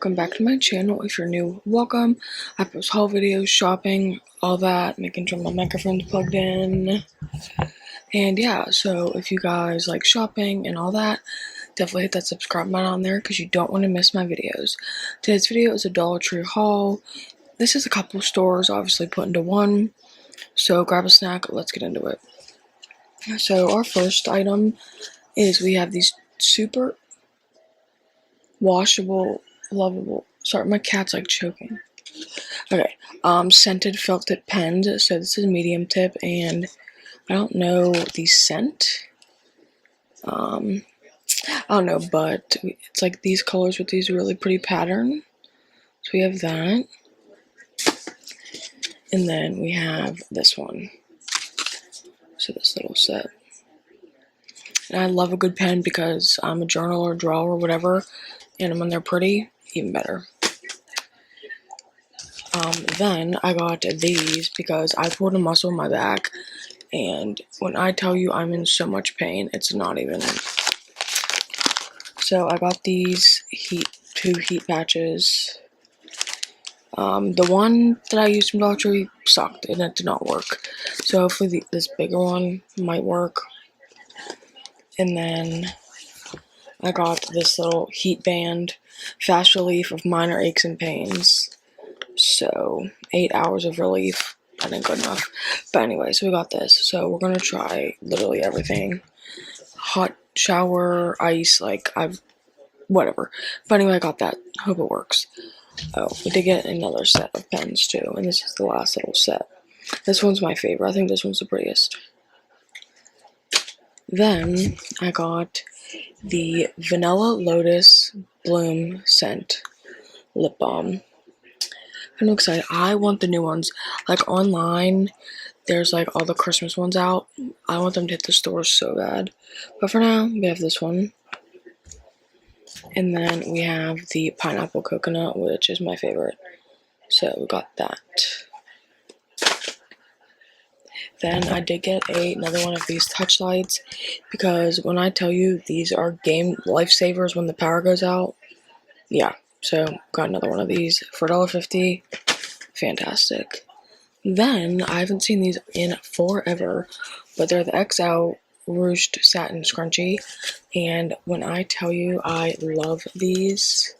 welcome back to my channel. If you're new, welcome. I post haul videos, shopping, all that, making sure my microphone's plugged in. And yeah, so if you guys like shopping and all that, definitely hit that subscribe button on there because you don't want to miss my videos. Today's video is a Dollar Tree haul. This is a couple stores obviously put into one. So grab a snack, let's get into it. So our first item is we have these super washable, lovable, sorry, my cat's like choking. Okay, scented felt tip pens. So this is medium tip, and I don't know the scent. I don't know, but it's like these colors with these really pretty pattern. So we have that. And then we have this one. So this little set. And I love a good pen because I'm a journaler, drawer, or whatever. And when they're pretty, even better. Then I got these because I pulled a muscle in my back. And when I tell you I'm in so much pain, it's not even. So I got these two heat patches. The one that I used from Dollar Tree sucked and it did not work. So hopefully this bigger one might work. And then I got this little heat band, fast relief of minor aches and pains. So 8 hours of relief. I think good enough. But anyway, so we got this. So we're gonna try literally everything. Hot shower, ice, whatever. But anyway, I got that. Hope it works. Oh, we did get another set of pens too, and this is the last little set. This one's my favorite. I think this one's the prettiest. Then I got the Vanilla Lotus Bloom Scent Lip Balm. I'm excited. I want the new ones. Like online, there's like all the Christmas ones out. I want them to hit the stores so bad. But for now, we have this one. And then we have the pineapple coconut, which is my favorite. So we got that. Then I did get another one of these touch lights because when I tell you these are game lifesavers when the power goes out, yeah. So got another one of these for $1.50. Fantastic. Then I haven't seen these in forever, but they're the XL Ruched Satin Scrunchie, and when I tell you I love these,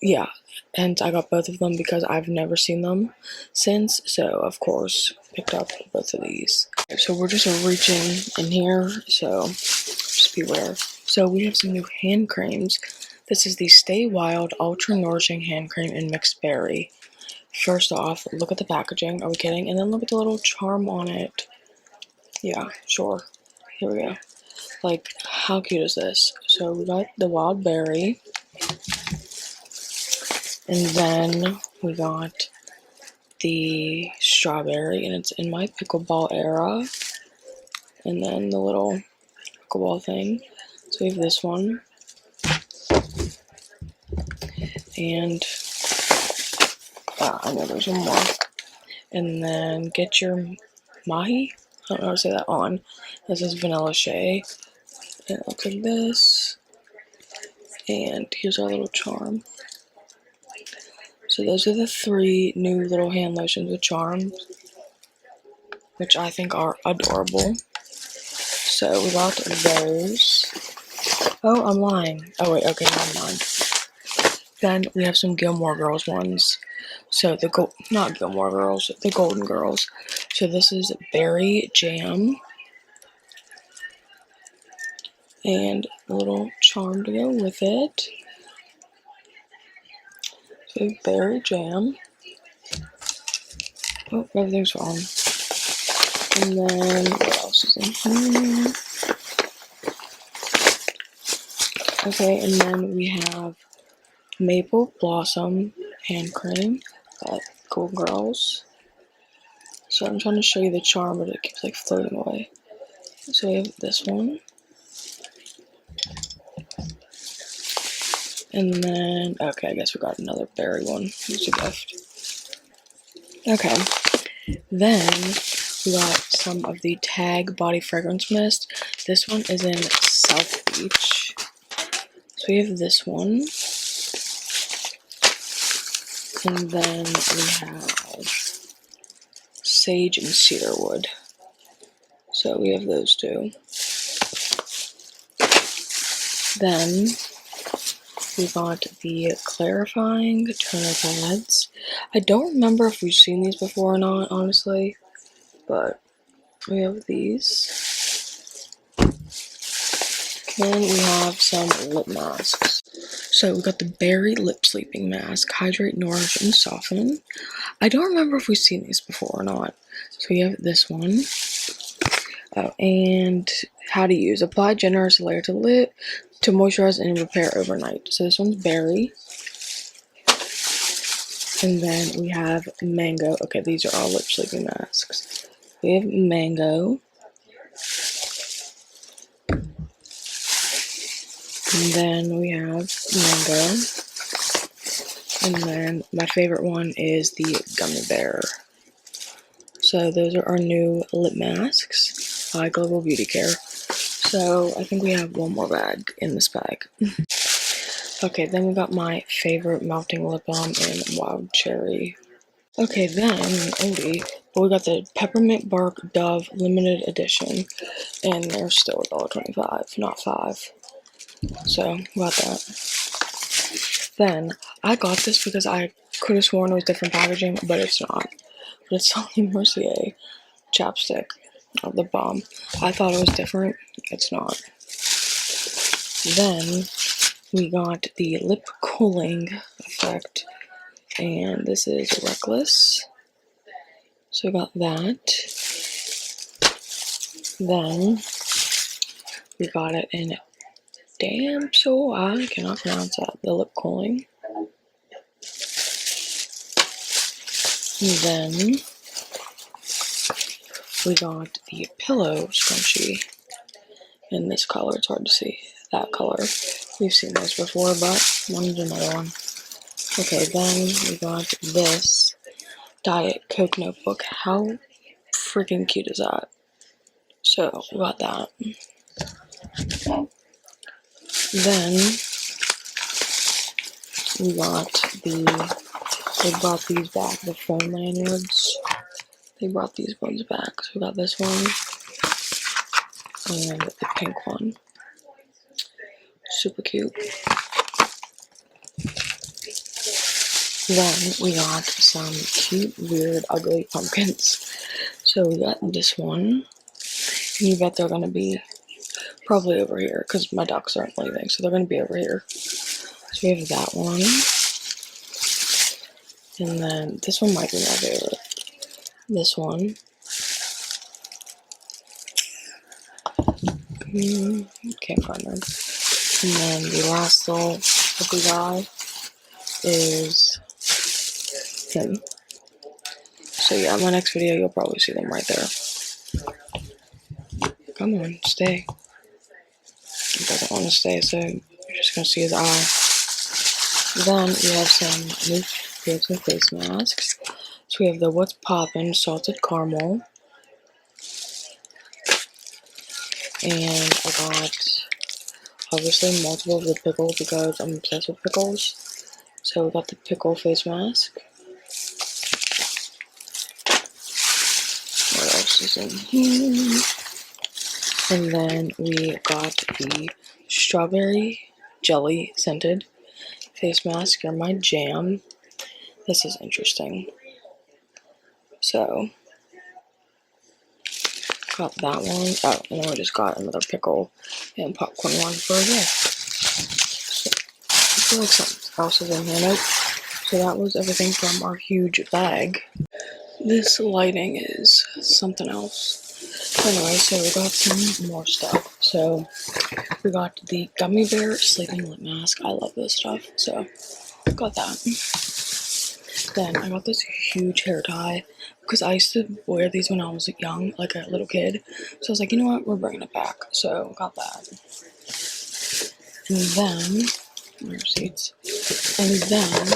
yeah, and I got both of them because I've never seen them since, so of course picked up both of these. So we're just reaching in here, so just beware. So we have some new hand creams. This is the Stay Wild Ultra Nourishing Hand Cream in Mixed Berry. First off, look at the packaging. Are we kidding? And then look at the little charm on it. Yeah, sure. Here we go. Like, how cute is this? So we got the wild berry. And then we got the strawberry, and it's in my pickleball era. And then the little pickleball thing. So we have this one. And I know there's one more. And then get your mahi. I don't know how to say that on. This is Vanilla Shea. And it looks like this. And here's our little charm. So those are the three new little hand lotions with charms, which I think are adorable. So we got those. Oh, I'm lying. Oh wait, okay, I'm lying. Then we have some Gilmore Girls ones. So not Gilmore Girls, the Golden Girls. So this is berry jam. And a little charm to go with it. So berry jam. Oh, everything's wrong. And then what else is in here? Okay, and then we have Maple Blossom hand cream at Golden Girls. So I'm trying to show you the charm, but it keeps like floating away. So we have this one. And then, okay, I guess we got another berry one. It's a gift. Okay. Then we got some of the Tag Body Fragrance Mist. This one is in South Beach. So we have this one. And then we have sage and cedarwood. So we have those two. Then we got the clarifying toner pads. I don't remember if we've seen these before or not, honestly, but we have these. Then we have some lip masks. So we got the berry lip sleeping mask, hydrate, nourish, and soften. I don't remember if we've seen these before or not. So we have this one. Oh, and how to use. Apply generous layer to lip to moisturize and repair overnight. So this one's berry. And then we have mango. Okay, these are all lip sleeping masks. We have mango. And then we have mango. And then my favorite one is the gummy bear. So those are our new lip masks by Global Beauty Care. So I think we have one more bag in this bag. Okay, then we got my favorite melting lip balm in Wild Cherry. Okay, then, we got the Peppermint Bark Dove Limited Edition, and they're still $1.25, not $5. So, got that. Then, I got this because I could have sworn it was different packaging, but it's not. But it's only Mercier chapstick, the balm. I thought it was different. It's not. Then, we got the Lip Cooling Effect, and this is Reckless. So we got that. Then we got it in so I cannot pronounce that. The lip cooling. And then we got the pillow scrunchie in this color. It's hard to see that color. We've seen those before, but wanted another one. Okay, then we got this Diet Coke notebook. How freaking cute is that? So we got that. Then we got they brought these back, the phone lanyards. They brought these ones back. So we got this one and the pink one. Super cute. Then we got some cute, weird, ugly pumpkins. So we got this one. And you bet they're gonna be probably over here because my ducks aren't leaving, so they're gonna be over here. So we have that one. And then this one might be my favorite. This one. Can't find them. And then the last little ugly guy is him. So yeah, my next video you'll probably see them right there. Come on, stay. He doesn't want to stay, so you're just gonna see his eye. Then we have some face masks. So we have the What's Poppin' Salted Caramel. And I got, obviously, multiple of the pickle because I'm obsessed with pickles. So we got the pickle face mask. What else is in here? And then we got the strawberry jelly scented face mask. You're my jam. This is interesting. So, got that one. Oh, and then we just got another pickle and popcorn one for a gift. So, I feel like something else is in here. Nope. So that was everything from our huge bag. This lighting is something else. Anyway, so we got some more stuff. So we got the gummy bear sleeping lip mask. I love this stuff, so got that. Then I got this huge hair tie because I used to wear these when I was young, like a little kid. So I was like, you know what, we're bringing it back. So got that. And then receipts. And then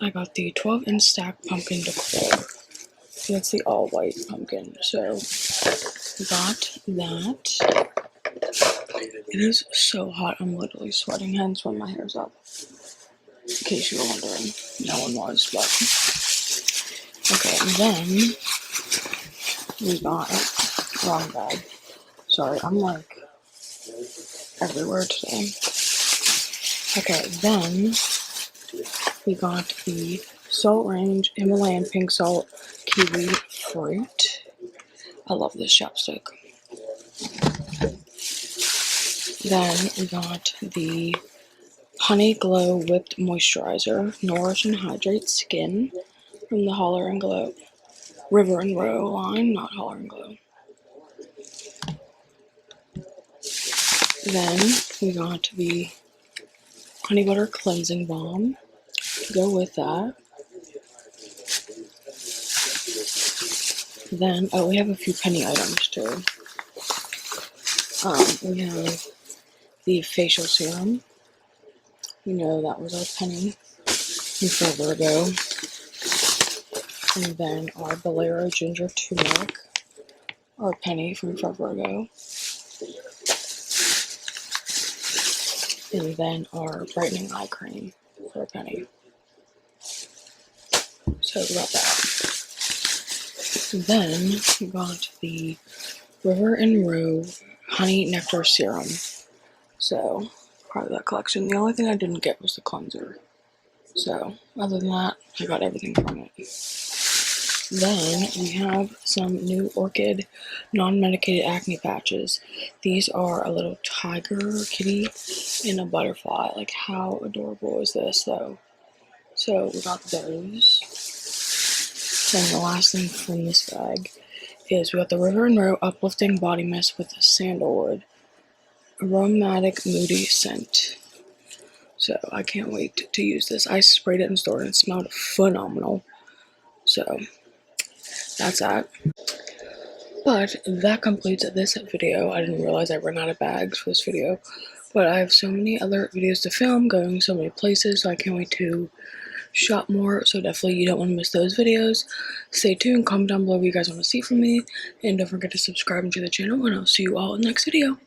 I got the 12-inch stack pumpkin decor. And it's the all-white pumpkin. So got that. It is so hot. I'm literally sweating, hence when my hair's up. in case you were wondering. No one was, but okay. And then we got wrong bag. Sorry, I'm like everywhere today. Okay, then we got the Salt Range Himalayan Pink Salt Kiwi Fruit. I love this chapstick. Then we got the Honey Glow Whipped Moisturizer, Nourish and Hydrate Skin from the Holler and Glow River and Row line, not Holler and Glow. Then we got the Honey Butter Cleansing Balm to go with that. Then, we have a few penny items too. We have the facial serum. You know that was our penny from forever ago. And then our Bolero Ginger Turmeric, our penny from forever ago. And then our brightening eye cream for a penny. So we got that. And then we got the River and Row Honey Nectar Serum. So part of that collection. The only thing I didn't get was the cleanser. So other than that, I got everything from it. Then we have some new Orchid non-medicated acne patches. These are a little tiger kitty and a butterfly. Like, how adorable is this though? So we got those. Then the last thing from this bag is we got the River and Row Uplifting Body Mist with sandalwood. Aromatic moody scent. So I can't wait to use this. I sprayed it in store and it smelled phenomenal. So that's that. But that completes this video. I didn't realize I ran out of bags for this video. But I have so many other videos to film, going so many places, so I can't wait to shop more. So definitely you don't want to miss those videos. Stay tuned, comment down below what you guys want to see from me. And don't forget to subscribe to the channel, and I'll see you all in the next video.